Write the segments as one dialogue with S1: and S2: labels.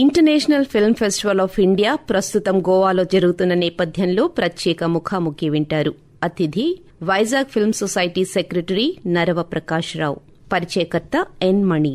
S1: International film festival of India ప్రస్తుతం గోవాలో జరుగుతున్న నేపథ్యంలో ప్రత్యేక ముఖాముఖి వింటారు. అతిథి Vizag film society secretary Narava Prakash Rao, పరిచయకర్త ఎన్ మణి.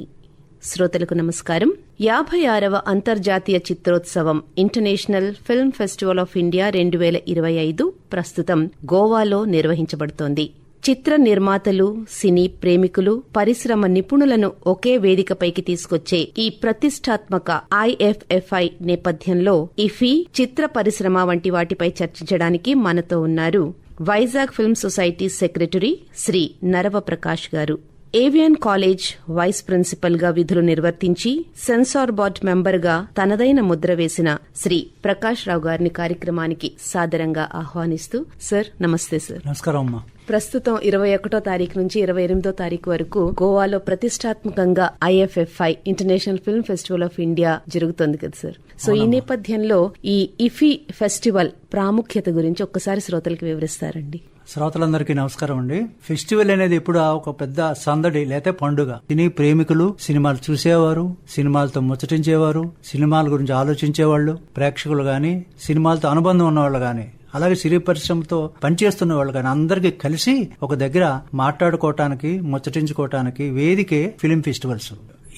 S1: శ్రోతలకు నమస్కారం. 56వ అంతర్జాతీయ చిత్రోత్సవం international film festival of India 2025 ప్రస్తుతం గోవాలో నిర్వహించబడుతోంది. చిత్ర నిర్మాతలు, సినీ ప్రేమికులు, పరిశ్రమ నిపుణులను ఒకే వేదికపైకి తీసుకొచ్చే ఈ ప్రతిష్టాత్మక IFFI నేపథ్యంలో ఇఫీ, చిత్ర పరిశ్రమ వంటి వాటిపై చర్చించడానికి మనతో ఉన్నారు Vizag film society secretary Shri Narava Prakash గారు. ఏవియన్ కాలేజ్ వైస్ ప్రిన్సిపల్ గా విధులు నిర్వర్తించి సెన్సార్ బోర్డు మెంబర్ గా తనదైన ముద్ర వేసిన శ్రీ ప్రకాష్ రావు గారిని కార్యక్రమానికి సాదరంగా ఆహ్వానిస్తూ, సార్ నమస్తే. సార్
S2: నమస్కారం అమ్మా.
S1: ప్రస్తుతం 21వ తారీఖు నుంచి 28వ తారీఖు వరకు గోవాలో ప్రతిష్టాత్మకంగా IFFI international film festival of India జరుగుతోంది కదా సార్. సో ఈ నేపథ్యంలో ఈ ఇఫీ ఫెస్టివల్ ప్రాముఖ్యత గురించి ఒక్కసారి శ్రోతలకు వివరిస్తారండి.
S2: శ్రోతలందరికీ నమస్కారం అండి. ఫెస్టివల్ అనేది ఇప్పుడు ఒక పెద్ద సందడి లేతే పండుగ. సినీ ప్రేమికులు సినిమాలు చూసేవారు, సినిమాలతో ముచ్చటించేవారు, సినిమాల గురించి ఆలోచించేవాళ్లు, ప్రేక్షకులు గాని, సినిమాలతో అనుబంధం ఉన్నవాళ్లు గాని, అలాగే సినీ పరిశ్రమతో పనిచేస్తున్న వాళ్ళు కానీ అందరికీ కలిసి ఒక దగ్గర మాట్లాడుకోవటానికి, ముచ్చటించుకోవటానికి వేదికే ఫిలిం ఫెస్టివల్స్.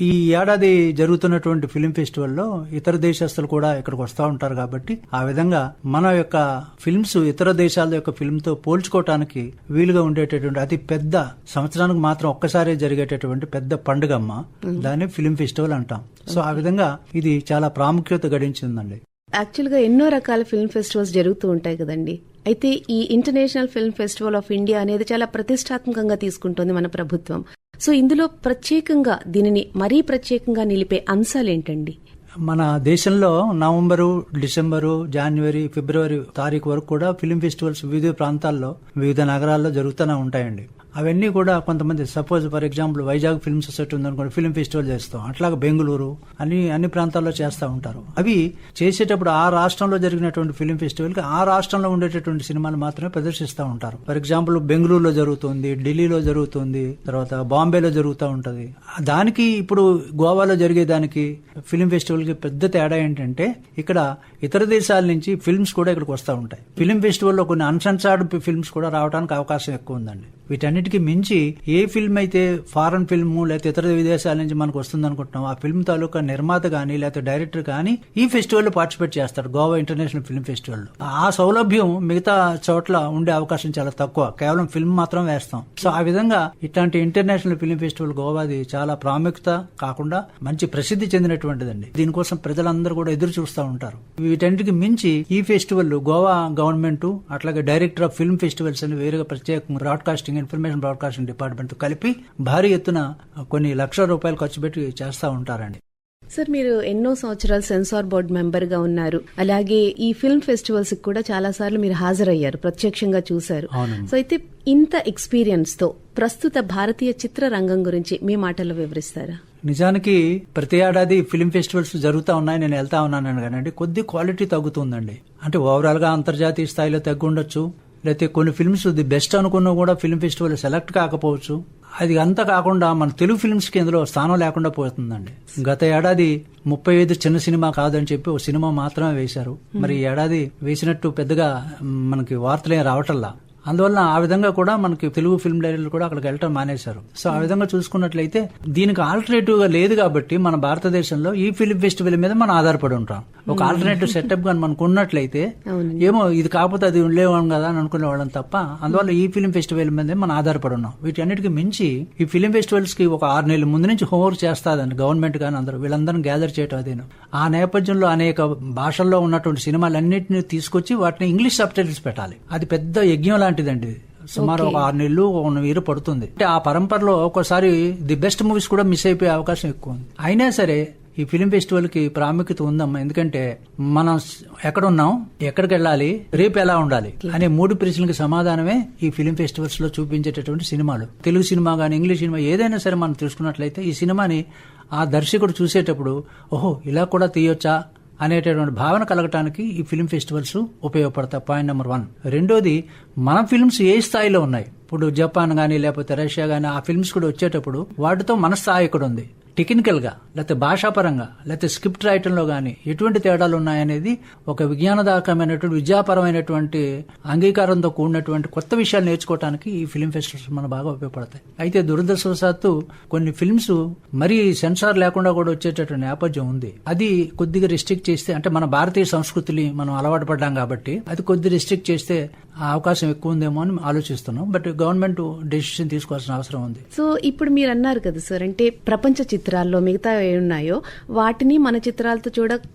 S2: ఈ ఏడాది జరుగుతున్నటువంటి ఫిలిం ఫెస్టివల్లో ఇతర దేశస్తులు కూడా ఇక్కడికి వస్తూ ఉంటారు కాబట్టి ఆ విధంగా మన యొక్క ఫిల్మ్స్ ఇతర దేశాల యొక్క ఫిల్మ్ తో పోల్చుకోవటానికి వీలుగా ఉండేటటువంటి అతి పెద్ద, సంవత్సరానికి మాత్రం ఒక్కసారి జరిగేటటువంటి పెద్ద పండుగమ్మ, దాన్ని ఫిలిం ఫెస్టివల్ అంటాం. సో ఆ విధంగా ఇది చాలా ప్రాముఖ్యత గడించిందండి.
S1: యాక్చువల్ గా ఎన్నో రకాల ఫిల్మ్ ఫెస్టివల్స్ జరుగుతూ ఉంటాయి కదండి. అయితే ఈ international film festival of India అనేది చాలా ప్రతిష్టాత్మకంగా తీసుకుంటోంది మన ప్రభుత్వం. సో ఇందులో ప్రత్యేకంగా దీనిని మరీ ప్రత్యేకంగా నిలిపే అంశాలేంటండి?
S2: మన దేశంలో నవంబరు, డిసెంబరు, జనవరి, ఫిబ్రవరి తారీఖు వరకు కూడా ఫిలిం ఫెస్టివల్స్ వివిధ ప్రాంతాల్లో, వివిధ నగరాల్లో జరుగుతూనే ఉంటాయండి. అవన్నీ కూడా కొంతమంది, suppose for example Vizag film society ఉందనుకోండి, ఫిలిం ఫెస్టివల్ చేస్తాం. అట్లాగే బెంగళూరు అన్ని ప్రాంతాల్లో చేస్తూ ఉంటారు. అవి చేసేటప్పుడు ఆ రాష్ట్రంలో జరిగినటువంటి ఫిలిం ఫెస్టివల్ కి ఆ రాష్ట్రంలో ఉండేటటువంటి సినిమాలు మాత్రమే ప్రదర్శిస్తూ ఉంటారు. ఫర్ ఎగ్జాంపుల్ బెంగళూరులో జరుగుతుంది, ఢిల్లీలో జరుగుతుంది, తర్వాత బాంబేలో జరుగుతూ ఉంటది. దానికి ఇప్పుడు గోవాలో జరిగేదానికి ఫిలిం ఫెస్టివల్ కి పెద్ద తేడా ఏంటంటే, ఇక్కడ ఇతర దేశాల నుంచి ఫిల్మ్స్ కూడా ఇక్కడికి వస్తూ ఉంటాయి. ఫిలిం ఫెస్టివల్లో కొన్ని అన్సెన్సార్డ్ ఫిల్మ్స్ కూడా రావడానికి అవకాశం ఎక్కువ ఉందండి. వీటన్నిటికీ మించి ఏ ఫిల్మ్ అయితే ఫారెన్ ఫిల్మ్ లేకపోతే ఇతర విదేశాల నుంచి మనకు వస్తుంది అనుకుంటున్నాం, ఆ ఫిల్మ్ తాలూకా నిర్మాత గానీ లేకపోతే డైరెక్టర్ గానీ ఈ ఫెస్టివల్ లో పార్టిసిపేట్ చేస్తారు, గోవా ఇంటర్నేషనల్ ఫిల్మ్ ఫెస్టివల్ లో. ఆ సౌలభ్యం మిగతా చోట్ల ఉండే అవకాశం చాలా తక్కువ, కేవలం ఫిల్మ్ మాత్రం వేస్తాం. సో ఆ విధంగా ఇట్లాంటి ఇంటర్నేషనల్ ఫిల్మ్ ఫెస్టివల్ గోవాది చాలా ప్రాముఖ్యత కాకుండా మంచి ప్రసిద్ధి చెందినటువంటిదండి. దీనికోసం ప్రజలందరూ కూడా ఎదురు చూస్తూ ఉంటారు. వీటన్నిటికి మించి ఈ ఫెస్టివల్ గోవా గవర్నమెంట్ అట్లాగే డైరెక్టర్ ఆఫ్ ఫిల్మ్ ఫెస్టివల్స్ అని వేరుగా ప్రత్యేక బ్రాడ్కాస్టింగ్, ఇన్ఫర్మేషన్ బ్రాడ్కాస్టింగ్ డిపార్ట్మెంట్ కలిపి భారీ ఎత్తున కొన్ని లక్షల రూపాయలు ఖర్చు పెట్టి చేస్తూ ఉంటారండి.
S1: సార్, మీరు ఎన్నో సంవత్సరాలు సెన్సార్ బోర్డు మెంబర్ గా ఉన్నారు. అలాగే ఈ ఫిల్మ్ ఫెస్టివల్స్ కి కూడా చాలా సార్లు మీరు హాజరయ్యారు, ప్రత్యక్షంగా చూశారు. సో అయితే ఇంత ఎక్స్పీరియన్స్ తో ప్రస్తుత భారతీయ చిత్ర రంగం గురించి మీ మాటల్లో వివరిస్తారా?
S2: నిజానికి ప్రతి ఏడాది ఫిల్మ్ ఫెస్టివల్స్ జరుగుతూ ఉన్నాయి, నేను వెళ్తా ఉన్నాను కానీ కొద్ది క్వాలిటీ తగ్గుతుందండి. అంటే ఓవరాల్ గా అంతర్జాతీయ స్థాయిలో తగ్గుండొచ్చు, లేకపోతే కొన్ని ఫిల్మ్స్ ది బెస్ట్ అనుకున్నా కూడా ఫిల్మ్ ఫెస్టివల్ సెలెక్ట్ కాకపోవచ్చు. అది అంతా కాకుండా మన తెలుగు ఫిల్మ్స్ కి ఇందులో స్థానం లేకుండా పోతుందండి. గత ఏడాది 35 చిన్న సినిమా కాదని చెప్పి ఒక సినిమా మాత్రమే వేశారు. మరి ఈ ఏడాది వేసినట్టు పెద్దగా మనకి వార్తలేం రావటల్లా. అందువల్ల ఆ విధంగా కూడా మనకి తెలుగు ఫిల్మ్ డైరెక్టర్లు కూడా అక్కడికి వెళ్ళటం మానేశారు. సో ఆ విధంగా చూసుకున్నట్లయితే దీనికి ఆల్టర్నేటివ్ గా లేదు కాబట్టి మన భారతదేశంలో ఈ ఫిల్మ్ ఫెస్టివల్ మీద మనం ఆధారపడి ఉంటాం. ఒక ఆల్టర్నేటివ్ సెటప్ గా మనకు ఉన్నట్లయితే ఏమో ఇది కాకపోతే అది ఉండలేవాం కదా అని అనుకునే వాళ్ళం తప్ప, అందువల్ల ఈ ఫిల్మ్ ఫెస్టివల్ మీద మనం ఆధారపడి ఉన్నాం. వీటన్నిటికీ మించి ఈ ఫిల్మ్ ఫెస్టివల్స్ కి ఒక 6 నెలల ముందు నుంచి హోంవర్క్ చేస్తాదండి గవర్నమెంట్ గానీ అందరూ, వీళ్ళందరినీ గ్యాదర్ చేయటం అదేను. ఆ నేపథ్యంలో అనేక భాషల్లో ఉన్నటువంటి సినిమాలన్నింటినీ తీసుకొచ్చి వాటిని ఇంగ్లీష్ సబ్ టైటిల్స్ పెట్టాలి. అది పెద్ద యజ్ఞం లాంటిదండి. సుమారు ఒక 6 నెలలు 1 ఇయర్ పడుతుంది. అంటే ఆ పరంపరలో ఒక్కోసారి ది బెస్ట్ మూవీస్ కూడా మిస్ అయిపోయే అవకాశం ఎక్కువ ఉంది. అయినా సరే ఈ ఫిలిం ఫెస్టివల్ కి ప్రాముఖ్యత ఉందమ్మా. ఎందుకంటే మనం ఎక్కడున్నాం, ఎక్కడికి వెళ్ళాలి, రేపు ఎలా ఉండాలి అనే 3 ప్రశ్నలకు సమాధానమే ఈ ఫిలిం ఫెస్టివల్స్ లో చూపించేటటువంటి సినిమాలు. తెలుగు సినిమా గానీ ఇంగ్లీష్ సినిమా ఏదైనా సరే మనం తెలుసుకున్నట్లయితే ఈ సినిమాని ఆ దర్శకుడు చూసేటప్పుడు ఓహో ఇలా కూడా తీయొచ్చా అనేటటువంటి భావన కలగటానికి ఈ ఫిలిం ఫెస్టివల్స్ ఉపయోగపడతాయి. Point number 1. రెండోది, మన ఫిల్మ్స్ ఏ స్థాయిలో ఉన్నాయి, ఇప్పుడు జపాన్ గానీ లేకపోతే రష్యా గానీ ఆ ఫిల్మ్స్ కూడా వచ్చేటప్పుడు వాటితో మన స్థాయి ఇక్కడ ఉంది, టెక్నికల్ గా లేకపోతే భాషాపరంగా లేకపోతే స్క్రిప్ట్ రైటింగ్ లో గానీ ఎటువంటి తేడాలు ఉన్నాయనేది ఒక విజ్ఞానదాయకమైనటువంటి విద్యాపరమైనటువంటి అంగీకారంతో కూడినటువంటి కొత్త విషయాలు నేర్చుకోవడానికి ఈ ఫిల్మ్ ఫెస్టివల్స్ మనకు బాగా ఉపయోగపడతాయి. అయితే దురదృష్టవశాత్తు కొన్ని ఫిల్మ్స్ మరీ సెన్సార్ లేకుండా కూడా వచ్చేటటువంటి నేపథ్యం ఉంది. అది కొద్దిగా రిస్ట్రిక్ట్ చేస్తే, అంటే మన భారతీయ సంస్కృతిని మనం అలవాటు పడ్డాం కాబట్టి అది కొద్ది రిస్ట్రిక్ట్ చేస్తే ఆ అవకాశం ఎక్కువ ఉందేమో అని ఆలోచిస్తున్నాం. బట్ గవర్నమెంట్ డెసిషన్ తీసుకోవాల్సిన అవసరం ఉంది.
S1: సో ఇప్పుడు మీరు అన్నారు కదా సార్, అంటే ప్రపంచ చిత్రాల్లో మిగతా ఏమున్నాయో వాటిని మన చిత్రాలతో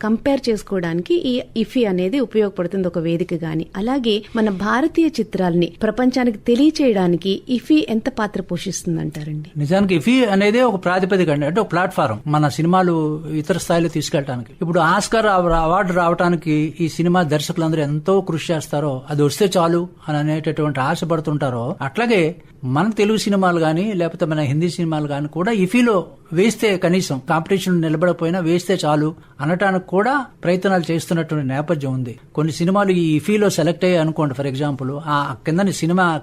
S1: కంపేర్ చేసుకోవడానికి ఈ ఇఫీ అనేది ఉపయోగపడుతుంది, ఒక వేదిక గాని. అలాగే మన భారతీయ చిత్రాల్ని ప్రపంచానికి తెలియచేయడానికి ఇఫీ ఎంత పాత్ర పోషిస్తుంది అంటారండి?
S2: నిజానికి ఇఫీ అనేది ఒక ప్రాతిపదిక అండి, అంటే ఒక ప్లాట్ఫారం మన సినిమాలు ఇతర స్థాయిలో తీసుకెళ్ళడానికి. ఇప్పుడు ఆస్కార్ అవార్డు రావడానికి ఈ సినిమా దర్శకులందరూ ఎంతో కృషి చేస్తారో, అది వస్తే చాలు అని అనేటటువంటి ఆశపడుతుంటారో, అట్లాగే మన తెలుగు సినిమాలు గానీ లేకపోతే మన హిందీ సినిమాలు గానీ కూడా ఇఫీలో వేస్తే, కనీసం కాంపిటీషన్ నిలబడపోయినా వేస్తే చాలు అనటానికి కూడా ప్రయత్నాలు చేస్తున్నటువంటి నేపథ్యం ఉంది. కొన్ని సినిమాలు ఈ ఇఫీలో సెలెక్ట్ అయ్యాయి అనుకోండి, ఫర్ ఎగ్జాంపుల్ ఆ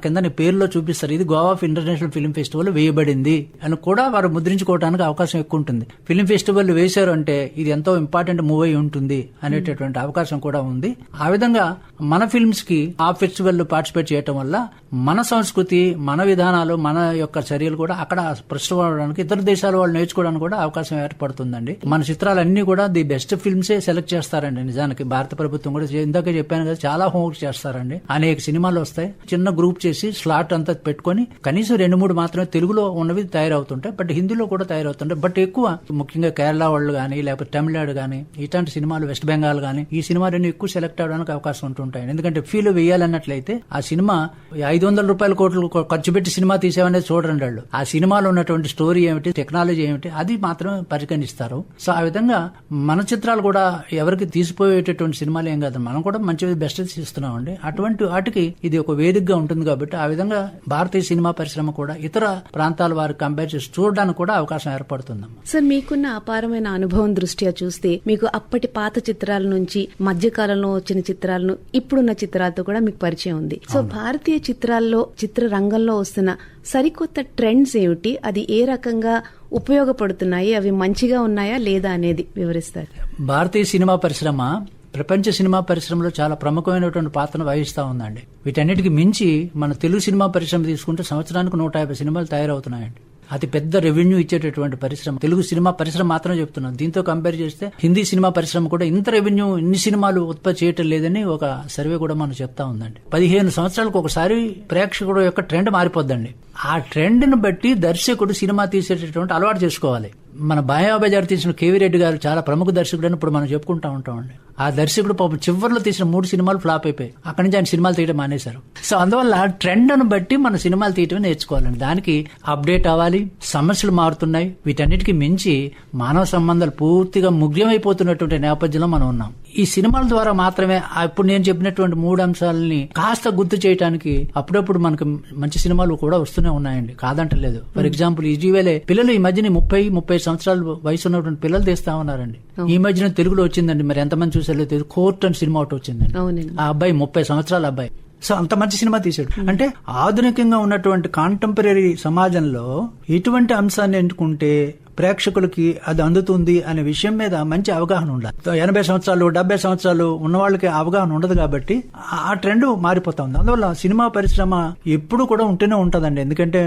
S2: కిందని పేరులో చూపిస్తారు, ఇది గోవా ఇంటర్నేషనల్ ఫిల్మ్ ఫెస్టివల్ వేయబడింది అని కూడా వారు ముద్రించుకోవడానికి అవకాశం ఎక్కువ ఉంటుంది. ఫిల్మ్ ఫెస్టివల్ వేశారు అంటే ఇది ఎంతో ఇంపార్టెంట్ మూవ్ అయి ఉంటుంది అనేటటువంటి అవకాశం కూడా ఉంది. ఆ విధంగా మన ఫిల్మ్స్ కి ఆ ఫెస్టివల్ పార్టిసిపేట్ చేయడం వల్ల మన సంస్కృతి, మన విధానాలు, మన యొక్క చర్యలు కూడా అక్కడ ప్రస్తుతం ఇతర దేశాల వాళ్ళు నేర్చుకోవడానికి కూడా అవకాశం ఏర్పడుతుందండి. మన చిత్రాలన్నీ కూడా ది బెస్ట్ ఫిల్మ్సే సెలెక్ట్ చేస్తారండి. నిజానికి భారత ప్రభుత్వం కూడా ఇందాక చెప్పాను కదా, చాలా హోంవర్క్ చేస్తారండి. అనేక సినిమాలు వస్తాయి, చిన్న గ్రూప్ చేసి స్లాట్ అంతా పెట్టుకుని కనీసం 2-3 మాత్రమే తెలుగులో ఉన్నవి తయారవుతుంటాయి, బట్ హిందీలో కూడా తయారవుతుంటాయి. బట్ ఎక్కువ ముఖ్యంగా కేరళ వాళ్ళు గానీ లేకపోతే తమిళనాడు గానీ ఇట్లాంటి సినిమాలు, వెస్ట్ బెంగాల్ గానీ ఈ సినిమాలన్నీ ఎక్కువ సెలెక్ట్ అవడానికి అవకాశం ఉంటుంటాయి. ఎందుకంటే ఫీల్ వేయాలన్నట్లయితే ఆ సినిమా 500 రూపాయల కోట్లు ఖర్చు పెట్టి సినిమా తీసేవనేది చూడండి వాళ్ళు. ఆ సినిమాలో ఉన్నటువంటి స్టోరీ ఏమిటి, టెక్నాలజీ ఏమిటి, అది మాత్రమే పరిగణిస్తారు. సో ఆ విధంగా మన చిత్రాలు కూడా ఎవరికి తీసిపోయేటటువంటి సినిమాలు ఏం కాదు, మనం కూడా మంచి బెస్ట్ ఇస్తున్నామండి. అటువంటి వాటికి ఇది ఒక వేదికగా ఉంటుంది కాబట్టి ఆ విధంగా భారతీయ సినిమా పరిశ్రమ కూడా ఇతర ప్రాంతాల వారికి కంపేర్ చేసి చూడడానికి కూడా అవకాశం ఏర్పడుతుందమ్మా.
S1: సార్, మీకున్న అపారమైన అనుభవం దృష్ట్యా చూస్తే మీకు అప్పటి పాత చిత్రాల నుంచి మధ్యకాలంలో వచ్చిన చిత్రాలను ఇప్పుడున్న చిత్రాలతో కూడా మీకు పరిచయం ఉంది. సో భారతీయ చిత్రాల్లో, చిత్ర రంగంలో వస్తున్న సరికొత్త ట్రెండ్స్ ఏమిటి, అది ఏ రకంగా ఉపయోగపడుతున్నాయి, అవి మంచిగా ఉన్నాయా లేదా అనేది వివరిస్తారు.
S2: భారతీయ సినిమా పరిశ్రమ ప్రపంచ సినిమా పరిశ్రమలో చాలా ప్రముఖమైనటువంటి పాత్రను వహిస్తా ఉందండి. వీటన్నిటికి మించి మన తెలుగు సినిమా పరిశ్రమ తీసుకుంటే సంవత్సరానికి 150 సినిమాలు తయారవుతున్నాయండి. అతి పెద్ద రెవెన్యూ ఇచ్చేటటువంటి పరిశ్రమ తెలుగు సినిమా పరిశ్రమ మాత్రమే చెప్తున్నాను. దీంతో కంపేర్ చేస్తే హిందీ సినిమా పరిశ్రమ కూడా ఇంత రెవెన్యూ, ఇన్ని సినిమాలు ఉత్పత్తి చేయటం లేదని ఒక సర్వే కూడా మనం చెప్తా ఉందండి. 15 సంవత్సరాలకు ఒకసారి ప్రేక్షకుడు యొక్క ట్రెండ్ మారిపోద్దండి. ఆ ట్రెండ్ ను బట్టి దర్శకుడు సినిమా తీసేటటువంటి అలవాటు చేసుకోవాలి. మన బాయాబజార్ తీసిన కేవీ రెడ్డి గారు చాలా ప్రముఖ దర్శకుడు అని ఇప్పుడు మనం చెప్పుకుంటా ఉంటామండి. ఆ దర్శకుడు పాపం చివరిలో తీసిన 3 సినిమాలు ఫ్లాప్ అయిపోయాయి. అక్కడి నుంచి ఆయన సినిమాలు తీయడం మానేశారు. సో అందువల్ల ట్రెండ్ ను బట్టి మన సినిమాలు తీయటమే నేర్చుకోవాలండి. దానికి అప్డేట్ అవ్వాలి. సమస్యలు మారుతున్నాయి. వీటన్నిటికీ మించి మానవ సంబంధాలు పూర్తిగా ముగ్యమైపోతున్నటువంటి నేపథ్యంలో మనం ఉన్నాం. ఈ సినిమాల ద్వారా మాత్రమే ఇప్పుడు నేను చెప్పినటువంటి 3 అంశాలని కాస్త గుర్తు చేయడానికి అప్పుడప్పుడు మనకు మంచి సినిమాలు కూడా వస్తూనే ఉన్నాయండి, కాదంటలేదు. ఫర్ ఎగ్జాంపుల్ ఇటీవలే పిల్లలు ఈ మధ్యన 30 సంవత్సరాలు వయసు ఉన్నటువంటి పిల్లలు తీస్తా ఉన్నారండి. ఈ మధ్యన తెలుగులో వచ్చిందండి, మరి ఎంతమంది చూసారో తెలియదు, కోర్ట్ అని సినిమా ఒకటి వచ్చిందండి. ఆ అబ్బాయి 30 సంవత్సరాల అబ్బాయి. సో అంత మంచి సినిమా తీశాడు. అంటే ఆధునికంగా ఉన్నటువంటి కాంటెంపరీ సమాజంలో ఇటువంటి అంశాన్ని ఎంచుకుంటే ప్రేక్షకులకి అది అందుతుంది అనే విషయం మీద మంచి అవగాహన ఉండాలి. 80 సంవత్సరాలు 70 సంవత్సరాలు ఉన్న వాళ్ళకి అవగాహన ఉండదు కాబట్టి ఆ ట్రెండ్ మారిపోతా ఉంది. అందువల్ల సినిమా పరిశ్రమ ఎప్పుడు కూడా ఉంటూనే ఉంటదండి. ఎందుకంటే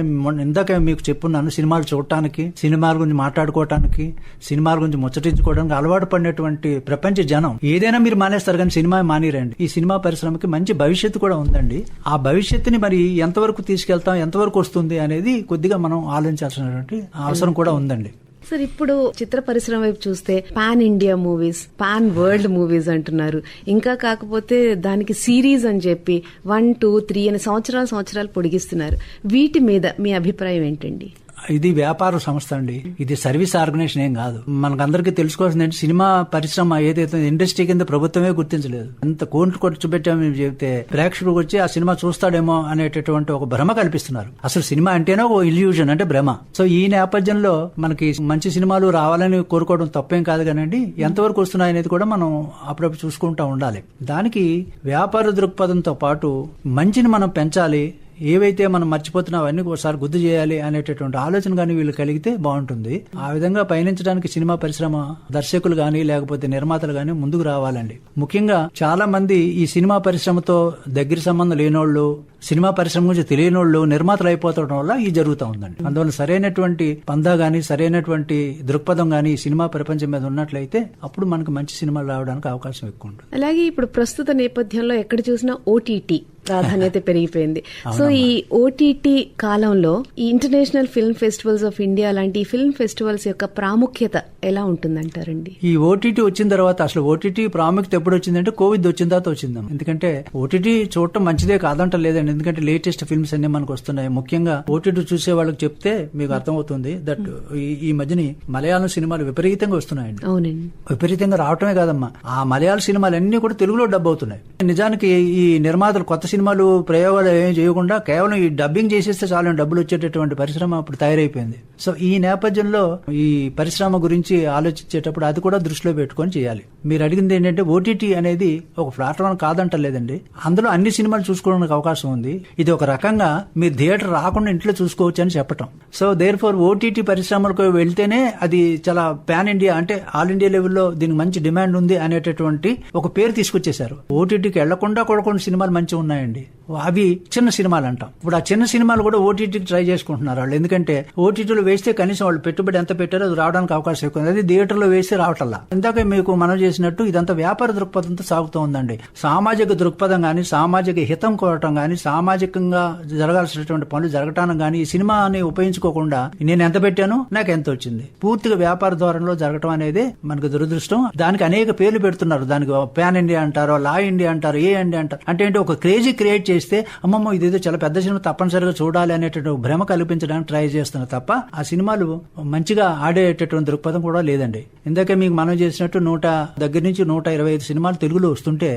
S2: ఇందాక మీకు చెప్పున్నాను, సినిమాలు చూడటానికి, సినిమాల గురించి మాట్లాడుకోవటానికి, సినిమాల గురించి ముచ్చటించుకోవడానికి అలవాటు పడినటువంటి ప్రపంచ జనం ఏదైనా మీరు మానేస్తారు కానీ సినిమా మానేరండి. ఈ సినిమా పరిశ్రమకి మంచి భవిష్యత్తు కూడా ఉందండి. ఆ భవిష్యత్తుని మరి ఎంతవరకు తీసుకెళ్తాం, ఎంతవరకు వస్తుంది అనేది కొద్దిగా మనం ఆలోచించాల్సినటువంటి అవసరం కూడా ఉందండి.
S1: సార్, ఇప్పుడు చిత్ర పరిశ్రమ వైపు చూస్తే pan India movies, pan world movies అంటున్నారు. ఇంకా కాకపోతే దానికి సిరీస్ అని చెప్పి 1, 2, 3 అని సంవత్సరాలు పొడిగిస్తున్నారు. వీటి మీద మీ అభిప్రాయం ఏంటండి?
S2: ఇది వ్యాపార సంస్థ అండి, ఇది సర్వీస్ ఆర్గనైజేషన్ ఏం కాదు. మనకందరికీ తెలుసుకోవాల్సింది ఏంటి, సినిమా పరిశ్రమ ఏదైతే ఇండస్ట్రీ కింద ప్రభుత్వమే గుర్తించలేదు. ఎంత కోట్లు ఖర్చు పెట్టామని చెప్తే ప్రేక్షకుడికి వచ్చి ఆ సినిమా చూస్తాడేమో అనేటటువంటి ఒక భ్రమ కల్పిస్తున్నారు. అసలు సినిమా అంటేనే ఒక ఇల్యూజన్, అంటే భ్రమ. సో ఈ నేపథ్యంలో మనకి మంచి సినిమాలు రావాలని కోరుకోవడం తప్పేం కాదు కానండి, ఎంతవరకు వస్తున్నాయనేది కూడా మనం అప్పుడప్పుడు చూసుకుంటా ఉండాలి. దానికి వ్యాపార దృక్పథంతో పాటు మంచిని మనం పెంచాలి, ఏవైతే మనం మర్చిపోతున్నా అవన్నీ ఒకసారి గుర్తు చేయాలి అనేటటువంటి ఆలోచన కానీ వీళ్ళు కలిగితే బాగుంటుంది. ఆ విధంగా పయనించడానికి సినిమా పరిశ్రమ దర్శకులు గానీ లేకపోతే నిర్మాతలు గానీ ముందుకు రావాలండి. ముఖ్యంగా చాలా మంది ఈ సినిమా పరిశ్రమతో దగ్గర సంబంధం లేనోళ్ళు, సినిమా పరిశ్రమ గురించి తెలియనోళ్ళు నిర్మాతలు అయిపోవడం వల్ల ఇది జరుగుతూ ఉందండి. అందువల్ల సరైనటువంటి పందా గానీ సరైనటువంటి దృక్పథం గానీ సినిమా ప్రపంచం మీద ఉన్నట్లయితే అప్పుడు మనకు మంచి సినిమాలు రావడానికి అవకాశం ఎక్కువ ఉంటుంది.
S1: అలాగే ఇప్పుడు ప్రస్తుత నేపథ్యంలో ఎక్కడ చూసినా ఓటీటీ ప్రాధాన్యత పెరిగిపోయింది. సో ఈ ఓటీటీ కాలంలో ఈ international film festivals of India లాంటి ఫిల్మ్ ఫెస్టివల్స్ యొక్క ప్రాముఖ్యత ఎలా ఉంటుందంటారండి?
S2: ఈ ఓటీటీ వచ్చిన తర్వాత అసలు ఓటీటీ ప్రాముఖ్యత ఎప్పుడు వచ్చిందంటే కోవిడ్ వచ్చిన తర్వాత వచ్చిందాం. ఎందుకంటే ఓటీటీ చూడటం మంచిదే కాదంట లేదండి. ఎందుకంటే లేటెస్ట్ ఫిల్మ్స్ అన్ని మనకు వస్తున్నాయి. ముఖ్యంగా ఓటీటీ చూసే వాళ్ళకి చెప్తే మీకు అర్థమవుతుంది దట్ ఈ మధ్యని మలయాళం సినిమాలు విపరీతంగా వస్తున్నాయండి.
S1: అవునండి,
S2: విపరీతంగా రావటమే కాదమ్మా, ఆ మలయాళ సినిమాలు అన్ని కూడా తెలుగులో డబ్ అవుతున్నాయి. నిజానికి ఈ నిర్మాతలు కొత్త సినిమాలు ప్రయోగాలు ఏం చేయకుండా కేవలం ఈ డబ్బింగ్ చేసేస్తే చాలా డబ్బులు వచ్చేటటువంటి పరిశ్రమ ఇప్పుడు తయారైపోయింది. సో ఈ నేపథ్యంలో ఈ పరిశ్రమ గురించి ఆలోచించేటప్పుడు అది కూడా దృష్టిలో పెట్టుకొని చేయాలి. మీరు అడిగింది ఏంటంటే ఓటీటీ అనేది ఒక ప్లాట్ఫామ్ కాదంటలేదండి. అందులో అన్ని సినిమాలు చూసుకోవడానికి అవకాశం ఉంది. ఇది ఒక రకంగా మీరు థియేటర్ రాకుండా ఇంట్లో చూసుకోవచ్చు అని చెప్పటం. సో దేర్ ఫోర్ ఓటీటీ పరిశ్రమలకు వెళ్తేనే అది చాలా పాన్ ఇండియా అంటే ఆల్ ఇండియా లెవెల్లో దీనికి మంచి డిమాండ్ ఉంది అనేటటువంటి ఒక పేరు తీసుకొచ్చేశారు. ఓటీటీకి వెళ్లకుండా కూడా కొన్ని సినిమాలు మంచిగా ఉన్నాయండి. అవి చిన్న సినిమాలు అంటాం. ఇప్పుడు ఆ చిన్న సినిమాలు కూడా ఓటీటీకి ట్రై చేసుకుంటున్నారు వాళ్ళు. ఎందుకంటే ఓటీటీలో వేస్తే కనీసం వాళ్ళు పెట్టుబడి ఎంత పెట్టారో అది రావడానికి అవకాశం ఎక్కువ. అది థియేటర్లో వేస్తే రావటల్లా. ఇందాక మీకు మనం చేసినట్టు ఇదంతా వ్యాపార దృక్పథంతో సాగుతూ ఉందండి. సామాజిక దృక్పథం గానీ సామాజిక హితం కోరటం గానీ సామాజికంగా జరగాల్సినటువంటి పనులు జరగటానికి గానీ ఈ సినిమాని ఉపయోగించుకోకుండా నేను ఎంత పెట్టాను నాకు ఎంత వచ్చింది పూర్తిగా వ్యాపార ధోరణిలో జరగటం అనేది మనకు దురదృష్టం. దానికి అనేక పేర్లు పెడుతున్నారు. దానికి పాన్ ఇండియా అంటారు, లా ఇండియా అంటారు, ఏ ఇండియా అంటారు. అంటే ఏంటి ఒక క్రేజీ క్రియేట్ చేస్తే అమ్మమ్మ ఇదేదో చాలా పెద్ద సినిమా తప్పనిసరిగా చూడాలి అనేటువంటి భ్రమ కల్పించడానికి ట్రై చేస్తున్నారు తప్ప ఆ సినిమాలు మంచిగా ఆడేటటువంటి దృక్పథం కూడా లేదండి. ఇందాకే మీకు మనం చేసినట్టు 100 దగ్గర నుంచి 125 సినిమాలు తెలుగులో వస్తుంటే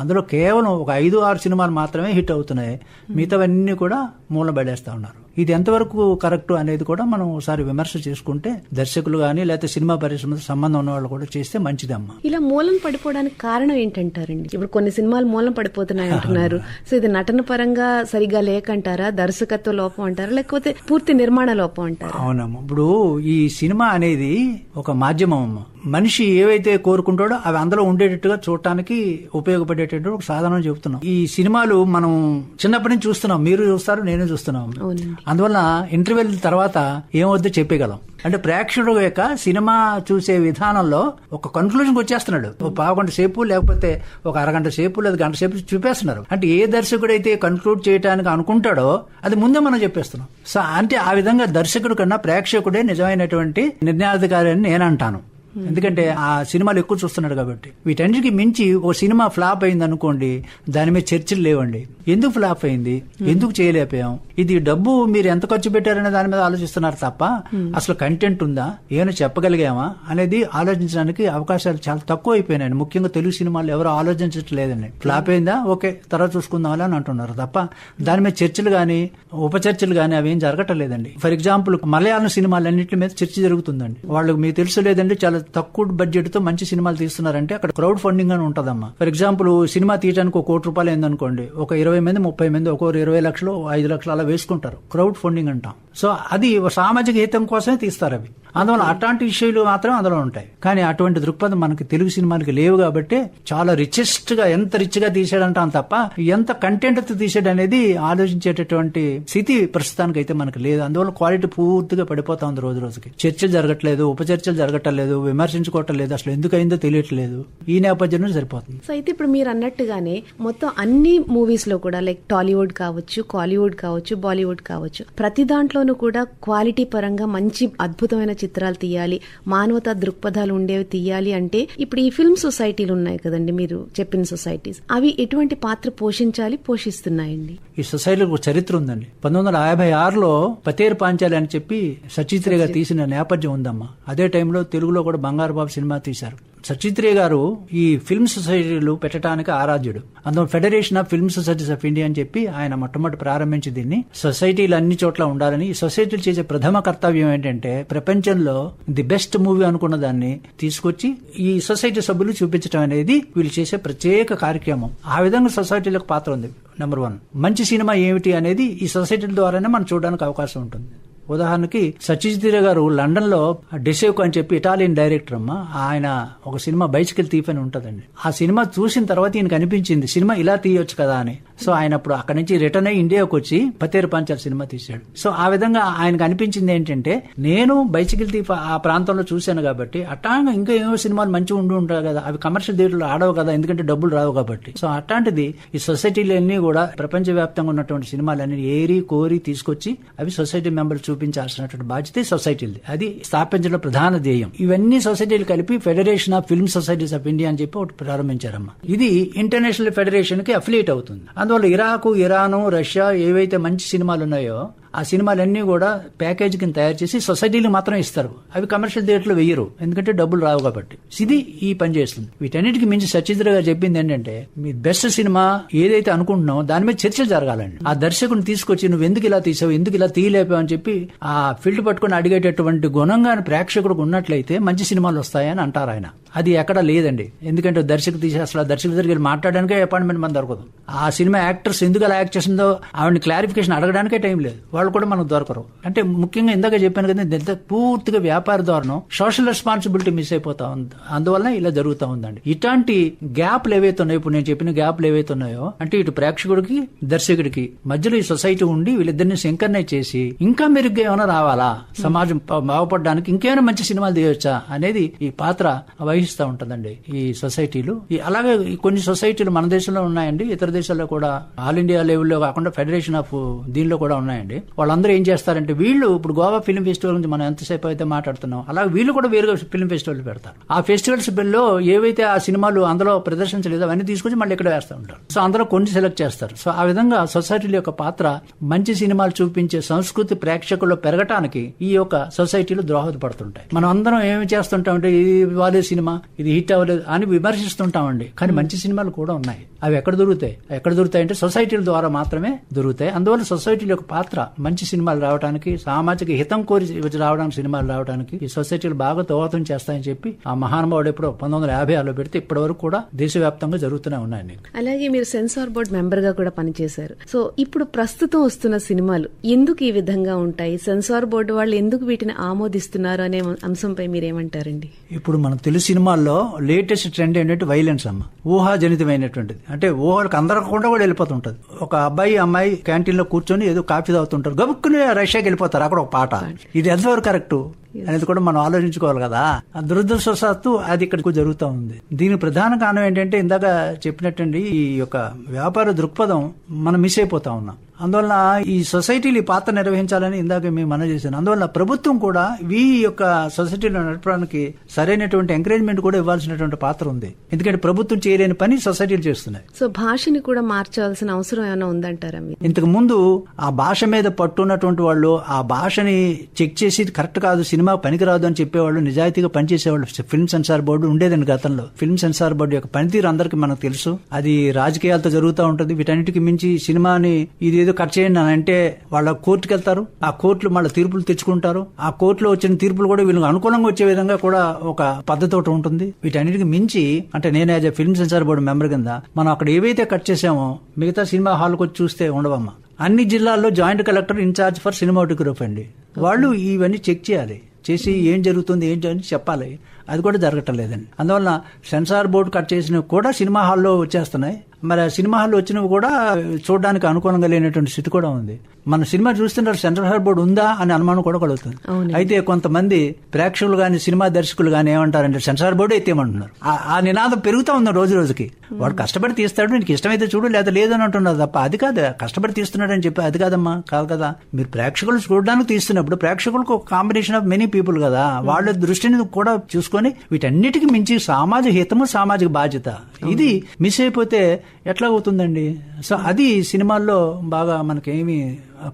S2: అందులో కేవలం ఒక 5-6 సినిమాలు మాత్రమే హిట్ అవుతున్నాయి. మిగతావన్నీ కూడా మూల పడేస్తా ఉన్నారు. ఇది ఎంతవరకు కరెక్ట్ అనేది కూడా మనం ఒకసారి విమర్శ చేసుకుంటే దర్శకులు గానీ లేకపోతే సినిమా పరిశ్రమతో సంబంధం ఉన్న వాళ్ళు కూడా చేస్తే మంచిదమ్మా.
S1: ఇలా మూలం పడిపోవడానికి కారణం ఏంటంటారండి? ఇప్పుడు కొన్ని సినిమాలు మూలం పడిపోతున్నాయి అంటున్నారు. సో ఇది నటన పరంగా సరిగా లేకంటారా, దర్శకత్వ లోపం అంటారా, లేకపోతే పూర్తి నిర్మాణ లోపం అంటారా?
S2: అవునమ్మా, ఇప్పుడు ఈ సినిమా అనేది ఒక మాధ్యమం అమ్మ. మనిషి ఏవైతే కోరుకుంటాడో అవి అందులో ఉండేటట్టుగా చూడటానికి ఉపయోగపడేటట్టు ఒక సాధనం చెబుతున్నాం. ఈ సినిమాలు మనం చిన్నప్పటి నుంచి చూస్తున్నాం, మీరు చూస్తారు, నేను చూస్తున్నాం. అందువల్ల ఇంటర్వెల్ తర్వాత ఏమవుద్దో చెప్పగలం. అంటే ప్రేక్షకుడు యొక్క సినిమా చూసే విధానంలో ఒక కన్క్లూజన్కి వచ్చేస్తున్నాడు. ఒక 1/2 గంట సేపు లేకపోతే ఒక అరగంట సేపు లేదా గంట సేపు చూపేస్తున్నారు. అంటే ఏ దర్శకుడు అయితే కన్క్లూడ్ చేయడానికి అనుకుంటాడో అది ముందే మనం చెప్పేస్తున్నాం. సో అంటే ఆ విధంగా దర్శకుడు కన్నా ప్రేక్షకుడే నిజమైనటువంటి నిర్ణయాధికారి అని నేను అంటాను. ఎందుకంటే ఆ సినిమాలు ఎక్కువ చూస్తున్నాడు కాబట్టి. వీటన్నిటికి మించి ఒక సినిమా ఫ్లాప్ అయింది అనుకోండి, దాని మీద చర్చలు లేవండి. ఎందుకు ఫ్లాప్ అయింది, ఎందుకు చేయలేకపోయాం, ఇది డబ్బు మీరు ఎంత ఖర్చు పెట్టారనే దాని మీద ఆలోచిస్తున్నారు తప్ప అసలు కంటెంట్ ఉందా, ఏమైనా చెప్పగలిగామా అనేది ఆలోచించడానికి అవకాశాలు చాలా తక్కువ అయిపోయినాయి. ముఖ్యంగా తెలుగు సినిమాలు ఎవరు ఆలోచించట్లేదండి. ఫ్లాప్ అయిందా, ఓకే తర్వాత చూసుకుందాం అని అంటున్నారు తప్ప దాని మీద చర్చలు గానీ ఉపచర్చలు గానీ అవేం జరగట్లేదండి. ఫర్ ఎగ్జాంపుల్ మలయాళం సినిమాలన్నింటి మీద చర్చ జరుగుతుందండి. వాళ్ళకి మీకు తెలుసు లేదండి, చాలా తక్కువ బడ్జెట్ తో మంచి సినిమాలు తీస్తున్నారంటే అక్కడ క్రౌడ్ ఫండింగ్ అని ఉంటదమ్మా. ఫర్ ఎగ్జాంపుల్ సినిమా తీయడానికి ₹1 కోటి అయిందనుకోండి, ఒక 20 మంది 30 మంది ఒక్కొరు 20 లక్షలు 5 లక్షలు అలా వేసుకుంటారు. క్రౌడ్ ఫండింగ్ అంటాం. సో అది సామాజిక హితం కోసమే తీస్తారు అవి. అందువల్ల అట్లాంటి ఇష్యూలు మాత్రం అందులో ఉంటాయి. కానీ అటువంటి దృక్పథం మనకి తెలుగు సినిమాలకి లేవు కాబట్టి చాలా రిచెస్ట్ గా ఎంత రిచ్ గా తీసాడంటాం తప్ప ఎంత కంటెంట్ తో తీసాడు అనేది ఆలోచించేటటువంటి స్థితి ప్రస్తుతానికి అయితే మనకు లేదు. అందువల్ల క్వాలిటీ పూర్తిగా పడిపోతా ఉంది రోజు రోజుకి. చర్చలు జరగట్లేదు, ఉపచర్చలు జరగట్లేదు, విమర్శించుకోవటం లేదు, అసలు ఎందుకు అయిందో తెలియట్లేదు. ఈ నేపథ్యంలో సరిపోతుంది.
S1: సో అయితే ఇప్పుడు మీరు అన్నట్టుగానే మొత్తం అన్ని మూవీస్ లో కూడా లైక్ టాలీవుడ్ కావచ్చు, కాలీవుడ్ కావచ్చు, బాలీవుడ్ కావచ్చు, ప్రతి దాంట్లోనూ కూడా క్వాలిటీ పరంగా మంచి అద్భుతమైన చిత్రాలు తీయాలి, మానవతా దృక్పథాలు ఉండేవి తీయాలి అంటే ఇప్పుడు ఈ ఫిల్మ్ సొసైటీలు ఉన్నాయి కదండి, మీరు చెప్పిన సొసైటీస్, అవి ఎటువంటి పాత్ర పోషిస్తున్నాయండి?
S2: ఈ సొసైటీలో ఒక చరిత్ర ఉందండి. 1956లో పతేరు పాంచాలి అని చెప్పి సచిత్రేగా తీసిన నేపథ్యం ఉందమ్మా. అదే టైంలో తెలుగులో కూడా బంగారు బాబు సినిమా తీశారు. సచిత్ రే గారు ఈ ఫిల్మ్ సొసైటీలు పెట్టడానికి ఆరాధ్యుడు. అందులో federation of film societies of India అని చెప్పి ఆయన మొట్టమొదటి ప్రారంభించి దీన్ని సొసైటీలు అన్ని చోట్ల ఉండాలని. ఈ సొసైటీలు చేసే ప్రథమ కర్తవ్యం ఏంటంటే ప్రపంచంలో ది బెస్ట్ మూవీ అనుకున్న దాన్ని తీసుకొచ్చి ఈ సొసైటీ సభ్యులు చూపించడం అనేది వీళ్ళు చేసే ప్రత్యేక కార్యక్రమం. ఆ విధంగా సొసైటీలకు పాత్ర ఉంది. నెంబర్ 1, మంచి సినిమా ఏమిటి అనేది ఈ సొసైటీల ద్వారానే మనం చూడడానికి అవకాశం ఉంటుంది. ఉదాహరణకి సచిత్ రే గారు లండన్ లో డెసేవ్కో అని చెప్పి ఇటాలియన్ డైరెక్టర్ అమ్మ, ఆయన ఒక సినిమా బైసికల్ థీఫ్ అని ఉంటదండి. ఆ సినిమా చూసిన తర్వాత ఈయనకు అనిపించింది సినిమా ఇలా తీయొచ్చు కదా అని. సో ఆయన అప్పుడు అక్కడి నుంచి రిటర్న్ అయ్యి ఇండియాకి వచ్చి పతేరు పంచాల్ సినిమా తీశాడు. సో ఆ విధంగా ఆయనకు అనిపించింది ఏంటంటే నేను బైసికల్ థీఫ్ ఆ ప్రాంతంలో చూశాను కాబట్టి అట్టాగా ఇంకా ఏమో సినిమాలు మంచిగా ఉంటాయి కదా, అవి కమర్షియల్ థియేటర్లు ఆడవు కదా, ఎందుకంటే డబ్బులు రావు కాబట్టి. సో అట్లాంటిది ఈ సొసైటీలన్నీ కూడా ప్రపంచవ్యాప్తంగా ఉన్నటువంటి సినిమాలన్నీ ఏరి కోరి తీసుకొచ్చి అవి సొసైటీ మెంబర్లు చూపించాల్సినటువంటి బాధ్యత సొసైటీది. అది స్థాపించడం ప్రధాన ధ్యేయం. ఇవన్నీ సొసైటీలు కలిపి federation of film societies of India అని చెప్పి ఒకటి ప్రారంభించారమ్మా. ఇది ఇంటర్నేషనల్ ఫెడరేషన్ కి అఫిలియేట్ అవుతుంది. అందువల్ల ఇరాకు, ఇరాను, రష్యా ఏవైతే మంచి సినిమాలు ఉన్నాయో ఆ సినిమాలన్నీ కూడా ప్యాకేజ్ కింద తయారు చేసి సొసైటీలు మాత్రం ఇస్తారు. అవి కమర్షియల్ థియేటర్లు వెయ్యరు, ఎందుకంటే డబ్బులు రావు కాబట్టి. ఇది ఈ పని చేస్తుంది. వీటన్నిటికి మించి సచిత్ రే గారు చెప్పింది ఏంటంటే మీ బెస్ట్ సినిమా ఏదైతే అనుకుంటున్నావు దాని మీద చర్చలు జరగాలండి. ఆ దర్శకుని తీసుకొచ్చి నువ్వు ఎందుకు ఇలా తీసావు, ఎందుకు ఇలా తీయలేపావు అని చెప్పి ఆ ఫీల్డ్ పట్టుకుని అడిగేటటువంటి గుణంగా ప్రేక్షకుడికి ఉన్నట్లయితే మంచి సినిమాలు వస్తాయని అంటారు ఆయన. అది ఎక్కడా లేదండి. ఎందుకంటే దర్శకుడు తీసేస్తా దర్శకుడి దగ్గర మాట్లాడడానికే అపాయింట్మెంట్ మన దొరకదు. ఆ సినిమా యాక్టర్స్ ఎందుకు అలా యాక్ట్ చేసిందో ఆవిడని క్లారిఫికేషన్ అడగడానికే టైం లేదు. వాళ్ళు కూడా మనకు దొరకరు. అంటే ముఖ్యంగా ఇందాక చెప్పాను కదా, పూర్తిగా వ్యాపార ధోరణం, సోషల్ రెస్పాన్సిబిలిటీ మిస్ అయిపోతా ఉంది. అందువల్ల ఇలా జరుగుతూ ఉందండి. ఇట్లాంటి గ్యాప్లు ఏవైతే ఉన్నాయో, ఇప్పుడు నేను చెప్పిన గ్యాప్లు ఏవైతే ఉన్నాయో, అంటే ఇటు ప్రేక్షకుడికి దర్శకుడికి మధ్యలో ఈ సొసైటీ ఉండి వీళ్ళిద్దరిని సింకర్నైజ్ చేసి ఇంకా మెరుగ్గా ఏమైనా రావాలా, సమాజం బాగుపడడానికి ఇంకేమైనా మంచి సినిమాలు తీయవచ్చా అనేది ఈ పాత్ర వహిస్తూ ఉంటుందండి ఈ సొసైటీలు. అలాగే కొన్ని సొసైటీలు మన దేశంలో ఉన్నాయండి, ఇతర దేశాల్లో కూడా ఆల్ ఇండియా లెవెల్లో కాకుండా ఫెడరేషన్ ఆఫ్ దీనిలో కూడా ఉన్నాయండి. వాళ్ళందరూ ఏం చేస్తారంటే వీళ్ళు ఇప్పుడు గోవా ఫిల్మ్ ఫెస్టివల్ గురించి మనం ఎంతసేపు అయితే మాట్లాడుతున్నాం, అలాగే వీళ్ళు కూడా వేరుగా ఫిల్మ్ ఫెస్టివల్ పెడతారు. ఆ ఫెస్టివల్స్ లో ఏవైతే ఆ సినిమాలు అందులో ప్రదర్శించలేదో అవన్నీ తీసుకొచ్చి మళ్ళీ ఇక్కడ వేస్తూ ఉంటారు. సో అందులో కొన్ని సెలెక్ట్ చేస్తారు. సో ఆ విధంగా సొసైటీల యొక్క పాత్ర మంచి సినిమాలు చూపించే సంస్కృతి ప్రేక్షకుల్లో పెరగటానికి ఈ యొక్క సొసైటీలు దోహదపడుతుంటాయి. మనం అందరం ఏమి చేస్తుంటామంటే ఇది వాళ్ళే సినిమా, ఇది హిట్ అవ్వలేదు అని విమర్శిస్తుంటామండి. కానీ మంచి సినిమాలు కూడా ఉన్నాయి. అవి ఎక్కడ దొరుకుతాయి అంటే సొసైటీల ద్వారా మాత్రమే దొరుకుతాయి. అందువల్ల సొసైటీల యొక్క పాత్ర మంచి సినిమాలు రావడానికి, సామాజిక హితం కోరి రావడానికి, సినిమాలు రావడానికి ఈ సొసైటీలు బాగా దోహదం చేస్తాయని చెప్పి ఆ మహానుభావుడు ఎప్పుడో 1956లో పెడితే ఇప్పటి వరకు కూడా దేశవ్యాప్తంగా జరుగుతూనే ఉన్నాయండి.
S1: అలాగే మీరు సెన్సార్ బోర్డు మెంబర్ గా కూడా పనిచేశారు. సో ఇప్పుడు ప్రస్తుతం వస్తున్న సినిమాలు ఎందుకు ఈ విధంగా ఉంటాయి, సెన్సార్ బోర్డు వాళ్ళు ఎందుకు వీటిని ఆమోదిస్తున్నారు అనే అంశంపై మీరేమంటారండి?
S2: ఇప్పుడు మన తెలుగు సినిమాల్లో లేటెస్ట్ ట్రెండ్ ఏంటంటే వైలెన్స్ అమ్మ, ఊహాజనితమైనటువంటిది. అంటే ఊహలకు అందరకుండా కూడా వెళ్ళిపోతుంటది. ఒక అబ్బాయి అమ్మాయి క్యాంటీన్ లో కూర్చొని ఏదో కాఫీ తాగుతుంటారు, గబుక్కుని రష్యాకి వెళ్ళిపోతారు, అక్కడ ఒక పాట. ఇది ఎంతవరకు కరెక్ట్ అనేది కూడా మనం ఆలోచించుకోవాలి కదా. దురదృష్టవశాత్తు అది ఇక్కడికి జరుగుతూ ఉంది. దీనికి ప్రధాన కారణం ఏంటంటే ఇందాక చెప్పినట్టండి ఈ యొక్క వ్యాపార దృక్పథం మనం మిస్ అయిపోతా ఉన్నాం. అందువల్ల ఈ సొసైటీలు ఈ పాత్ర నిర్వహించాలని ఇందాక మేము మనం చేశాను. అందువల్ల ప్రభుత్వం కూడా ఈ యొక్క సొసైటీలో నడపడానికి సరైనటువంటి ఎంకరేజ్మెంట్ కూడా ఇవ్వాల్సినటువంటి పాత్ర ఉంది. ఎందుకంటే ప్రభుత్వం చేయలేని పని సొసైటీలు చేస్తున్నాయి.
S1: సో భాషని కూడా మార్చాల్సిన అవసరం ఏమైనా ఉందంటారా?
S2: ఇంతకు ముందు ఆ భాష మీద పట్టున్నటువంటి వాళ్ళు ఆ భాషని చెక్ చేసి కరెక్ట్ కాదు, సినిమా పనికిరాదు అని చెప్పేవాళ్ళు, నిజాయితీగా పనిచేసేవాళ్ళు ఫిల్మ్ సెన్సార్ బోర్డు ఉండేదండి గతంలో. ఫిల్మ్ సెన్సార్ బోర్డు యొక్క పనితీరు అందరికీ మనకు తెలుసు. అది రాజకీయాలతో జరుగుతూ ఉంటుంది. వీటన్నిటికీ మించి సినిమాని ఇది ఏదో కట్ చేయండి అని అంటే వాళ్ళ కోర్టుకు వెళ్తారు. ఆ కోర్టులు మళ్ళీ తీర్పులు తెచ్చుకుంటారు. ఆ కోర్టులో వచ్చిన తీర్పులు కూడా వీళ్ళకి అనుకూలంగా వచ్చే విధంగా కూడా ఒక పద్ధతి ఒకటి ఉంటుంది. వీటన్నిటికి మించి అంటే నేను as a film censor board member కింద మనం అక్కడ ఏవైతే కట్ చేసామో మిగతా సినిమా హాల్కి వచ్చి చూస్తే ఉండవమ్మా. అన్ని జిల్లాల్లో joint collector incharge for cinematography అండి, వాళ్ళు ఇవన్నీ చెక్ చేయాలి, చేసి ఏం జరుగుతుంది ఏంటి అని చెప్పాలి. అది కూడా జరగటం లేదండి. అందువల్ల సెన్సార్ బోర్డు కట్ చేసినవి కూడా సినిమా హాల్లో వచ్చేస్తున్నాయి. మరి ఆ సినిమా హాల్లో వచ్చినవి కూడా చూడడానికి అనుకూలంగా లేనటువంటి స్థితి కూడా ఉంది. మన సినిమా చూస్తుంటారు సెన్సార్ బోర్డు ఉందా అని అనుమానం కూడా కలుగుతుంది. అయితే కొంతమంది ప్రేక్షకులు గాని సినిమా దర్శకులు గాని ఏమంటారంటే సెన్సార్ బోర్డు ఎత్తేయమంటున్నారు. ఆ నినాదం పెరుగుతా ఉంది రోజు రోజుకి. వాడు కష్టపడి తీస్తాడు, నీకు ఇష్టమైతే చూడు లేదా లేదని అంటున్నారు తప్ప అది కాదు కష్టపడి తీస్తున్నాడు అని చెప్పి అది కాదమ్మా, కాదు కదా. మీరు ప్రేక్షకులు చూడడానికి తీస్తున్నప్పుడు ప్రేక్షకులకు ఒక కాంబినేషన్ ఆఫ్ మెనీ పీపుల్ కదా, వాళ్ళ దృష్టిని కూడా చూసుకొని వీటన్నిటికీ మించి సామాజిక హితము సామాజిక బాధ్యత ఇది మిస్ అయిపోతే ఎట్లా అవుతుందండి. సో అది సినిమాల్లో బాగా మనకేమి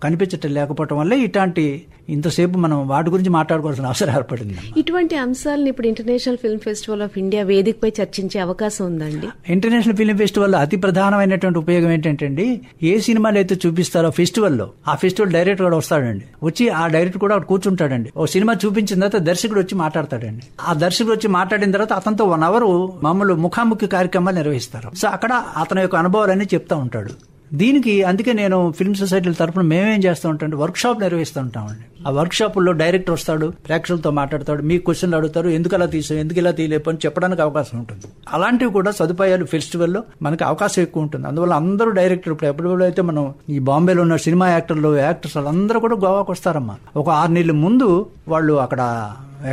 S2: కనిపించటం లేకపోవటం వల్ల ఇట్లాంటి ఇంతసేపు మనం వాటి గురించి మాట్లాడుకోవాల్సిన అవసరం ఏర్పడింది.
S1: ఇటువంటి అంశాలను ఇప్పుడు international film festival of India వేదికపై చర్చించే అవకాశం ఉందండి.
S2: ఇంటర్నేషనల్ ఫిల్మ్ ఫెస్టివల్ అతి ప్రధానమైనటువంటి ఉపయోగం ఏంటంటే ఏ సినిమాలు అయితే చూపిస్తారో ఫెస్టివల్లో ఆ ఫెస్టివల్ డైరెక్టర్ కూడా వస్తాడండి. వచ్చి ఆ డైరెక్టర్ కూడా అక్కడ కూర్చుంటాడండి. ఓ సినిమా చూపించిన తర్వాత దర్శకుడు వచ్చి మాట్లాడతాడండి. ఆ దర్శకుడు వచ్చి మాట్లాడిన తర్వాత అతనితో 1 hour మామూలు ముఖాముఖి కార్యక్రమాలు నిర్వహిస్తారు. సో అక్కడ అతని యొక్క అనుభవాలన్నీ చెప్తా ఉంటాడు. దీనికి అందుకే నేను ఫిల్మ్ సొసైటీల తరఫున మేమేం చేస్తూ ఉంటాం, వర్క్ షాప్ నిర్వహిస్తూ ఉంటామండి. ఆ వర్క్ షాపుల్లో డైరెక్టర్ వస్తాడు, ప్రేక్షకులతో మాట్లాడతాడు, మీ క్వశ్చన్లు అడుగుతారు, ఎందుకు అలా తీసావు, ఎందుకు ఇలా తీయలేపు అని చెప్పడానికి అవకాశం ఉంటుంది. అలాంటివి కూడా సదుపాయాలు ఫెస్టివల్లో మనకి అవకాశం ఎక్కువ ఉంటుంది. అందువల్ల అందరూ డైరెక్టర్ ఇప్పుడు ఎప్పుడైతే మనం ఈ బాంబేలో ఉన్న సినిమా యాక్టర్స్ వాళ్ళందరూ కూడా గోవాకు వస్తారమ్మా. ఒక 6 నెలల ముందు వాళ్ళు అక్కడ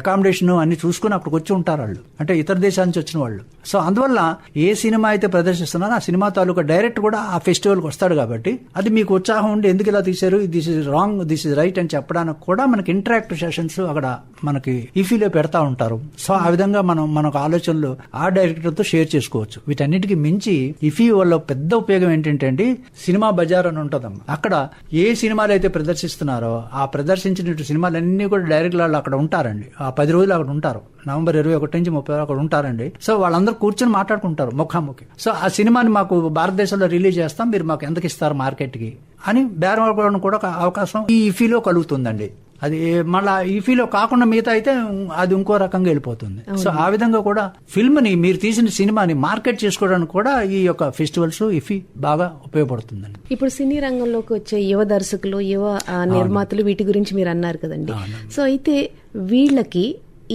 S2: అకామిడేషన్ అన్ని చూసుకుని అక్కడికి వచ్చి ఉంటారు వాళ్ళు, అంటే ఇతర దేశాల నుంచి వచ్చిన వాళ్ళు. సో అందువల్ల ఏ సినిమా అయితే ప్రదర్శిస్తున్నారో ఆ సినిమా తాలూకా డైరెక్టర్ కూడా ఆ ఫెస్టివల్కి వస్తాడు కాబట్టి అది మీకు ఉత్సాహం ఉండి ఎందుకు ఇలా తీశారు, this is wrong, this is right అని చెప్పడానికి కూడా మనకి ఇంటరాక్టివ్ సెషన్స్ అక్కడ మనకి ఈఫీలో పెడతా ఉంటారు. సో ఆ విధంగా మనకు ఆలోచనలు ఆ డైరెక్టర్తో షేర్ చేసుకోవచ్చు. వీటన్నిటికీ మించి ఈఫీ వల్ల పెద్ద ఉపయోగం ఏంటంటే సినిమా బజార్ అని ఉంటుందమ్మా. అక్కడ ఏ సినిమాలు అయితే ప్రదర్శిస్తున్నారో ఆ ప్రదర్శించిన సినిమాలన్నీ కూడా డైరెక్టర్ వాళ్ళు అక్కడ ఉంటారండి. ఆ 10 రోజులు అక్కడ ఉంటారు. నవంబర్ 21 నుంచి 30 అక్కడ ఉంటారండి. సో వాళ్ళందరూ కూర్చొని మాట్లాడుకుంటారు ముఖాముఖి. సో ఆ సినిమాని మాకు భారతదేశంలో రిలీజ్ చేస్తాం, మీరు మాకు ఎంతకి ఇస్తారు మార్కెట్కి అని బేరం కూడా ఒక అవకాశం ఈ ఈఫీలో కలుగుతుందండి. అది మళ్ళా ఈఫీలో కాకుండా మిగతా అయితే అది ఇంకో రకంగా వెళ్ళిపోతుంది. సో ఆ విధంగా కూడా ఫిల్మ్ ని మీరు తీసిన సినిమాని మార్కెట్ చేసుకోవడానికి కూడా ఈ యొక్క ఫెస్టివల్స్ ఈఫీ బాగా ఉపయోగపడుతుందండి.
S1: ఇప్పుడు సినీ రంగంలోకి వచ్చే యువ దర్శకులు, యువ నిర్మాతలు వీటి గురించి మీరు అన్నారు కదండి. సో అయితే వీళ్ళకి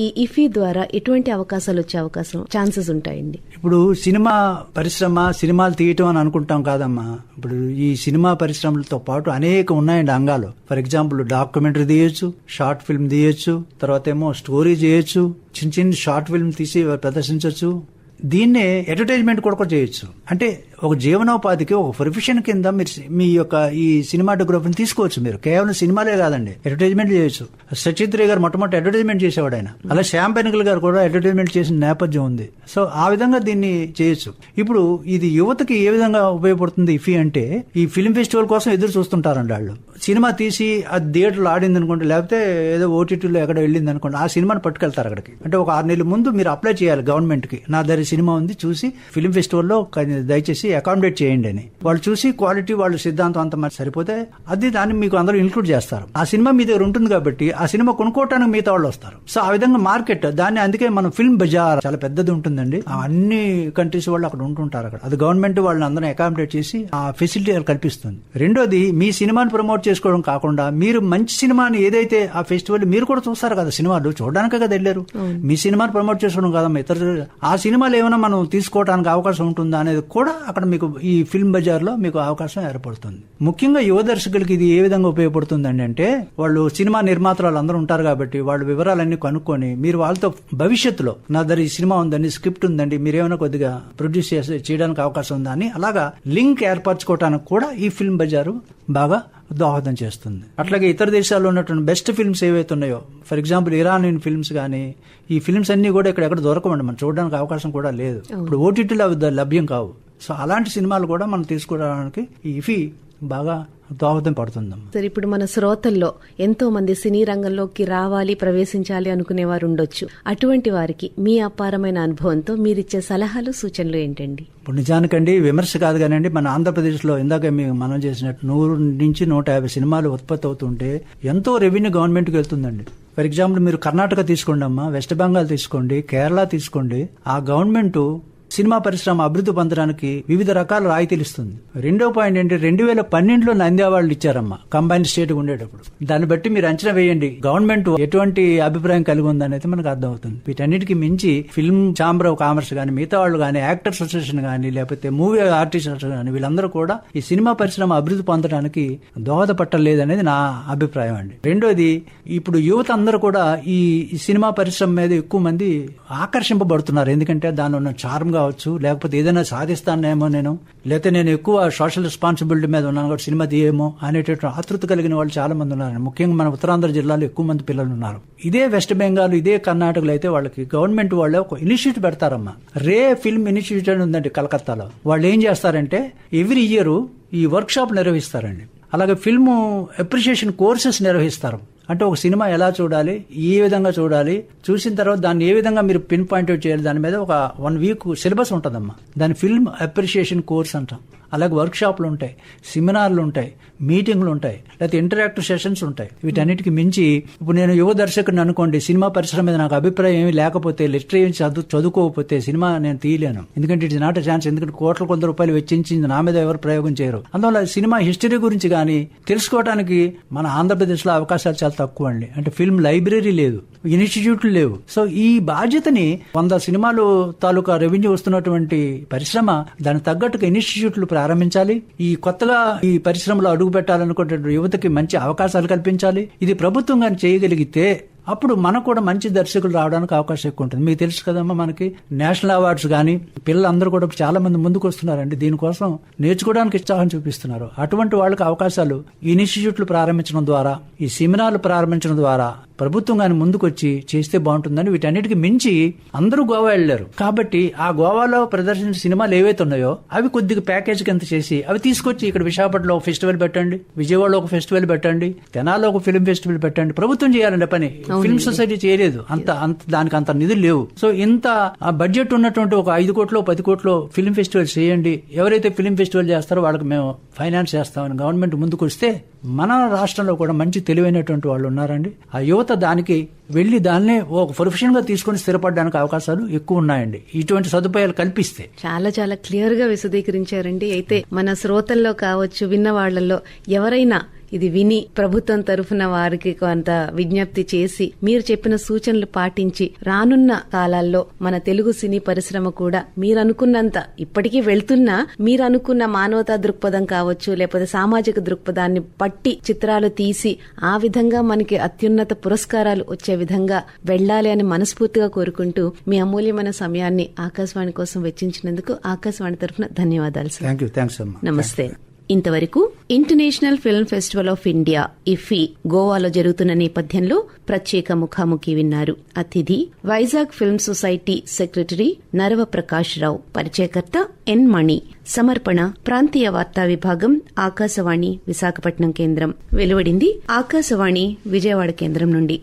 S1: ఈ ఇఫీ ద్వారా ఎటువంటి అవకాశాలు వచ్చే ఛాన్సెస్ ఉంటాయండి?
S2: ఇప్పుడు సినిమా పరిశ్రమ సినిమాలు తీయటం అని అనుకుంటాం కాదమ్మా. ఇప్పుడు ఈ సినిమా పరిశ్రమలతో పాటు అనేక ఉన్నాయండి అంగాలు. ఫర్ ఎగ్జాంపుల్ డాక్యుమెంటరీ తీయొచ్చు, షార్ట్ ఫిల్మ్ తీయొచ్చు, తర్వాత ఏమో స్టోరీ చేయొచ్చు, చిన్న షార్ట్ ఫిల్మ్ తీసి ప్రదర్శించవచ్చు. దీన్నే అడ్వర్టైజ్మెంట్ కూడా చేయొచ్చు. అంటే ఒక జీవనోపాధికి ఒక ప్రొఫెషన్ కింద మీరు మీ యొక్క ఈ సినిమాటోగ్రఫీని తీసుకోవచ్చు. మీరు కేవలం సినిమాలే కాదండి, అడ్వర్టైజ్మెంట్ చేయొచ్చు. సచిత్ రే గారు మొట్టమొదటి అడ్వర్టైజ్మెంట్ చేసేవాడు ఆయన. అలా శ్యామ్ బెనగల్ గారు కూడా అడ్వర్టైజ్మెంట్ చేసిన నేపథ్యం ఉంది. సో ఆ విధంగా దీన్ని చేయొచ్చు. ఇప్పుడు ఇది యువతకి ఏ విధంగా ఉపయోగపడుతుంది ఇఫీ అంటే, ఈ ఫిల్మ్ ఫెస్టివల్ కోసం ఎదురు చూస్తుంటారండి వాళ్ళు. సినిమా తీసి అది థియేటర్లో ఆడింది అనుకోండి, లేకపోతే ఏదో ఓటీటీలో ఎక్కడ వెళ్ళింది అనుకోండి, ఆ సినిమాని పట్టుకెళ్తారు అక్కడికి. అంటే ఒక 6 నెలల ముందు మీరు అప్లై చేయాలి గవర్నమెంట్ కి, నా దగ్గర సినిమా ఉంది చూసి ఫిల్మ్ ఫెస్టివల్లో దయచేసి అకామిడేట్ చేయండి అని. వాళ్ళు చూసి క్వాలిటీ వాళ్ళు సిద్ధాంతం అంత మరి సరిపోతే అది దాన్ని మీకు అందరూ ఇంక్లూడ్ చేస్తారు. ఆ సినిమా మీ దగ్గర ఉంటుంది కాబట్టి ఆ సినిమా కొనుక్కోవటానికి మిగతా వాళ్ళు వస్తారు. సో ఆ విధంగా మార్కెట్ దాన్ని, అందుకే మనం ఫిల్మ్ బజార్ చాలా పెద్దది ఉంటుందండి. అన్ని కంట్రీస్ వాళ్ళు అక్కడ ఉంటుంటారు. అక్కడ అది గవర్నమెంట్ వాళ్ళని అందరూ అకామిడేట్ చేసి ఆ ఫెసిలిటీ కల్పిస్తుంది. రెండోది, మీ సినిమాని ప్రమోట్ చేసుకోవడం కాకుండా మీరు మంచి సినిమాని ఏదైతే ఆ ఫెస్టివల్ మీరు కూడా చూస్తారు కదా, సినిమాలు చూడడానికే కదా వెళ్ళారు. మీ సినిమాని ప్రమోట్ చేసుకోవడం కాదమ్మా, ఇతర ఆ సినిమాలు ఏమైనా మనం తీసుకోవడానికి అవకాశం ఉంటుందా అనేది కూడా అక్కడ మీకు ఈ ఫిల్మ్ బజార్ లో మీకు అవకాశం ఏర్పడుతుంది. ముఖ్యంగా యువ దర్శకులకి ఇది ఏ విధంగా ఉపయోగపడుతుందండి అంటే, వాళ్ళు సినిమా నిర్మాతలు అందరూ ఉంటారు కాబట్టి వాళ్ళు వివరాలన్నీ కనుక్కొని మీరు వాళ్ళతో భవిష్యత్తులో నా దగ్గర ఈ సినిమా ఉందండి, స్క్రిప్ట్ ఉందండి, మీరేమైనా కొద్దిగా ప్రొడ్యూస్ చేయడానికి అవకాశం ఉందా అని అలాగా లింక్ ఏర్పరచుకోవడానికి కూడా ఈ ఫిల్మ్ బజారు బాగా దోహదం చేస్తుంది. అట్లాగే ఇతర దేశాల్లో ఉన్నటువంటి బెస్ట్ ఫిల్మ్స్ ఏవైతే ఉన్నాయో, ఫర్ ఎగ్జాంపుల్ ఇరానియన్ ఫిల్మ్స్ కానీ, ఈ ఫిల్మ్స్ అన్ని కూడా ఇక్కడ దొరకమండి, మనం చూడడానికి అవకాశం కూడా లేదు. ఇప్పుడు ఓటీటీలో అవి లభ్యం కావు. సో అలాంటి సినిమాలు కూడా మనం తీసుకోవడానికి ఈ ఇఫీ బాగా దోహదం పడుతుందమ్మా.
S1: సరే, ఇప్పుడు మన శ్రోతల్లో ఎంతో మంది సినీ రంగంలోకి రావాలి, ప్రవేశించాలి అనుకునేవారు ఉండొచ్చు. అటువంటి వారికి మీ అపారమైన అనుభవంతో మీరిచ్చే సలహాలు, సూచనలు ఏంటండి?
S2: ఇప్పుడు నిజానికండి విమర్శ కాదు కానండి, మన ఆంధ్రప్రదేశ్లో ఇందాక మనం చేసినట్టు 100 నుంచి 150 సినిమాలు ఉత్పత్తి అవుతుంటే ఎంతో రెవెన్యూ గవర్నమెంట్కి వెళ్తుందండి. ఫర్ ఎగ్జాంపుల్ మీరు కర్ణాటక తీసుకోండి అమ్మా, వెస్ట్ బెంగాల్ తీసుకోండి, కేరళ తీసుకోండి. ఆ గవర్నమెంట్ సినిమా పరిశ్రమ అభివృద్ధి పొందడానికి వివిధ రకాల రాయితీలు ఇస్తుంది. రెండో పాయింట్ ఏంటి, 2012లో నంది అవార్డులు ఇచ్చారమ్మా కంబైన్డ్ స్టేట్ ఉండేటప్పుడు. దాన్ని బట్టి మీరు అంచనా వేయండి గవర్నమెంట్ ఎటువంటి అభిప్రాయం కలిగి ఉందనేది మనకు అర్థమవుతుంది. వీటన్నిటికీ మించి ఫిల్మ్ ఛాంబర్ ఆఫ్ కామర్స్ కానీ, మిగతా వాళ్ళు కానీ, యాక్టర్స్ అసోసియేషన్ కానీ, లేకపోతే మూవీ ఆర్టిస్ట్ అసోసియేషన్ కానీ, వీళ్ళందరూ కూడా ఈ సినిమా పరిశ్రమ అభివృద్ధి పొందడానికి దోహదపట్టలేదనేది నా అభిప్రాయం అండి. రెండోది, ఇప్పుడు యువత అందరూ కూడా ఈ సినిమా పరిశ్రమ మీద ఎక్కువ మంది ఆకర్షింపబడుతున్నారు. ఎందుకంటే దానిలో ఉన్న చార్మ్ కావచ్చు, లేకపోతే ఏదైనా సాధిస్తానేమో నేను, లేకపోతే నేను ఎక్కువ సోషల్ రెస్పాన్సిబిలిటీ మీద ఉన్నాను కాబట్టి సినిమా తీయేమో అనేటువంటి ఆతృత కలిగిన వాళ్ళు చాలా మంది ఉన్నారు. ముఖ్యంగా మన ఉత్తరాంధ్ర జిల్లాలో ఎక్కువ మంది పిల్లలు ఉన్నారు. ఇదే వెస్ట్ బెంగాల్, ఇదే కర్ణాటకలో అయితే వాళ్ళకి గవర్నమెంట్ వాళ్ళే ఒక ఇనిషియేటివ్ పెడతారమ్మా. రే ఫిల్మ్ ఇనిషియేటివ్ అని ఉందండి కలకత్తాలో. వాళ్ళు ఏం చేస్తారంటే ఎవ్రీ ఇయర్ ఈ వర్క్ షాప్ నిర్వహిస్తారండి. అలాగే ఫిల్మ్ అప్రిషియేషన్ కోర్సెస్ నిర్వహిస్తారు. అంటే ఒక సినిమా ఎలా చూడాలి, ఏ విధంగా చూడాలి, చూసిన తర్వాత దాన్ని ఏ విధంగా మీరు పిన్ పాయింట్ అవుట్ చేయాలి, దాని మీద ఒక 1 వీక్ సిలబస్ ఉంటుందమ్మా. దాని ఫిల్మ్ అప్రిషియేషన్ కోర్స్ అంటాం. అలాగే వర్క్ షాప్లు ఉంటాయి, సెమినార్లు ఉంటాయి, మీటింగ్లు ఉంటాయి, లేకపోతే ఇంటరాక్టివ్ సెషన్స్ ఉంటాయి. వీటన్నిటికి మించి ఇప్పుడు నేను యువ దర్శకుడిని అనుకోండి, సినిమా పరిశ్రమ మీద నాకు అభిప్రాయం ఏమీ లేకపోతే, లిటరీ చదువుకోకపోతే సినిమా నేను తీయలేను. ఎందుకంటే ఇట్స్ నాట్ ఎ ఛాన్స్. ఎందుకంటే కోట్ల కొంత రూపాయలు వెచ్చించి నా మీద ఎవరు ప్రయోగం చేయరు. అందువల్ల సినిమా హిస్టరీ గురించి కానీ తెలుసుకోవడానికి మన ఆంధ్రప్రదేశ్లో అవకాశాలు చాలా తక్కువ అండి. అంటే ఫిల్మ్ లైబ్రరీ లేదు, ఇన్స్టిట్యూట్లు లేవు. సో ఈ బాధ్యతని 100 సినిమాలు తాలూకా రెవెన్యూ వస్తున్నటువంటి పరిశ్రమ దానికి తగ్గట్టుగా ఇన్స్టిట్యూట్లు ప్రారంభించాలి. ఈ కొత్తగా ఈ పరిశ్రమలో అడుగు పెట్టాలనుకునే యువతకి మంచి అవకాశాలు కల్పించాలి. ఇది ప్రభుత్వం కానీ చేయగలిగితే అప్పుడు మనకు కూడా మంచి దర్శకులు రావడానికి అవకాశం ఎక్కువ ఉంటుంది. మీకు తెలుసు కదమ్మా, మనకి నేషనల్ అవార్డ్స్ కానీ పిల్లలందరూ కూడా చాలా మంది ముందుకు వస్తున్నారండి. దీనికోసం నేర్చుకోవడానికి ఉత్సాహం చూపిస్తున్నారు. అటువంటి వాళ్ళకి అవకాశాలు ఈ ఇన్స్టిట్యూట్లు ప్రారంభించడం ద్వారా, ఈ సెమినార్లు ప్రారంభించడం ద్వారా ప్రభుత్వం కానీ ముందుకొచ్చి చేస్తే బాగుంటుందని. వీటన్నిటికి మించి అందరూ గోవా వెళ్లారు కాబట్టి ఆ గోవాలో ప్రదర్శించిన సినిమాలు ఏవైతే ఉన్నాయో అవి కొద్దిగా ప్యాకేజ్ కింద చేసి అవి తీసుకొచ్చి ఇక్కడ విశాఖపట్నంలో ఒక ఫెస్టివల్ పెట్టండి, విజయవాడలో ఒక ఫెస్టివల్ పెట్టండి, తెనాల్లో ఒక ఫిల్మ్ ఫెస్టివల్ పెట్టండి. ప్రభుత్వం చేయాలండి పని, ఫిల్మ్ సొసైటీ చేయలేదు. దానికి అంత నిధులు లేవు. సో ఇంత బడ్జెట్ ఉన్నటువంటి ఒక 5 కోట్లు 10 కోట్లు ఫిల్మ్ ఫెస్టివల్ చేయండి. ఎవరైతే ఫిల్మ్ ఫెస్టివల్ చేస్తారో వాళ్ళకి మేము ఫైనాన్స్ చేస్తామని గవర్నమెంట్ ముందుకు వస్తే మన రాష్ట్రంలో కూడా మంచి తెలివైనటువంటి వాళ్ళు ఉన్నారండి. ఆ యువత దానికి వెళ్లి దాన్నే ఒక ప్రొఫెషన్ గా తీసుకుని స్థిరపడడానికి అవకాశాలు ఎక్కువ ఉన్నాయండి, ఇటువంటి సదుపాయాలు కల్పిస్తే.
S1: చాలా చాలా క్లియర్ గా విశదీకరించారండి. అయితే మన శ్రోతల్లో కావచ్చు, విన్న వాళ్లలో ఎవరైనా ఇది విని ప్రభుత్వం తరఫున వారికి కొంత విజ్ఞప్తి చేసి మీరు చెప్పిన సూచనలు పాటించి రానున్న కాలాల్లో మన తెలుగు సినీ పరిశ్రమ కూడా మీరనుకున్నంత ఇప్పటికీ వెళ్తున్నా మీరనుకున్న మానవతా దృక్పథం కావచ్చు, లేకపోతే సామాజిక దృక్పథాన్ని పట్టి చిత్రాలు తీసి ఆ విధంగా మనకి అత్యున్నత పురస్కారాలు వచ్చే విధంగా వెళ్లాలి అని మనస్ఫూర్తిగా కోరుకుంటూ మీ అమూల్యమైన సమయాన్ని ఆకాశవాణి కోసం వెచ్చించినందుకు ఆకాశవాణి తరఫున ధన్యవాదాలు సార్.
S2: థ్యాంక్స్ అమ్మా.
S1: నమస్తే. ఇంతవరకు international film festival of India IFFI గోవాలో జరుగుతున్న నేపథ్యంలో ప్రత్యేక ముఖాముఖి విన్నారు. అతిథి Vizag film society secretary Narava Prakash Rao. పరిచయకర్త ఎన్ మణి. సమర్పణ ప్రాంతీయ వార్తా విభాగం, ఆకాశవాణి విశాఖపట్నం కేంద్రం. వెలువడింది ఆకాశవాణి విజయవాడ కేంద్రం నుండి.